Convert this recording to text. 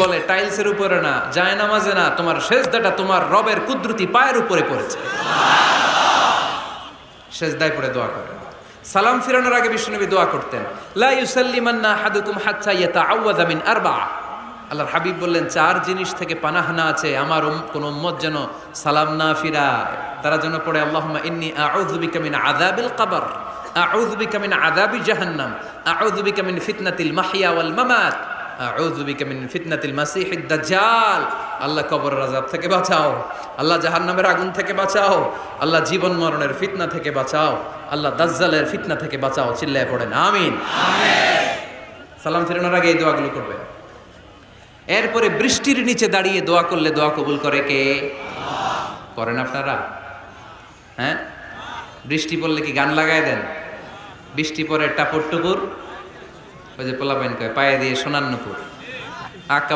বলে টাইলসের উপরে না, জায়নামাজে না, তোমার সেজদাটা তোমার রবের কুদরতি পায়ের উপরে পড়েছে। সেজদায় পড়ে দোয়া করে। সালাম ফিরানোর আগে বিশ্বনবী দোয়া করতেন, লা ইউসাল্লিমান্না আহাদুকুম হাত্তা ইয়াতাআওয়াযা মিন আরবা'a। আল্লাহর হাবিব বললেন, চার জিনিস থেকে পানাহানা আছে, আমার কোন উম্মত যেন সালাম না ফিরায়। তারা যেন পড়ে, আল্লাহুম্মা ইন্নী আউযু বিকা মিন আযাবিল কবর, আউযু বিকা মিন আযাবি জাহান্নাম, আউযু বিকা মিন ফিতনাতিল মাহইয়া ওয়াল মামাত, আউযু বিকা মিন ফিতনাতিল মাসিহিদ দাজ্জাল। আল্লাহ কবরের আযাব থেকে বাঁচাও, আল্লাহ জাহান্নামের আগুন থেকে বাঁচাও, আল্লাহ জীবন মরণের ফিতনা থেকে বাঁচাও, আল্লাহ দাজ্জালের ফিতনা থেকে বাঁচাও। চিল্লায় পড়েন আমিন। সালাম ফিরানোর আগে এই দোয়াগুলো করবে। এরপরে বৃষ্টির নিচে দাঁড়িয়ে দোয়া করলে দোয়া কবুল করে কে? করেন আপনারা? হ্যাঁ, বৃষ্টি পড়লে কি গান লাগায় দেন? বৃষ্টি পরে টাপুর টুপুর, ওই যে পোলাপাইন কয় পায়ে দিয়ে সোনার নুপুর, আঁকা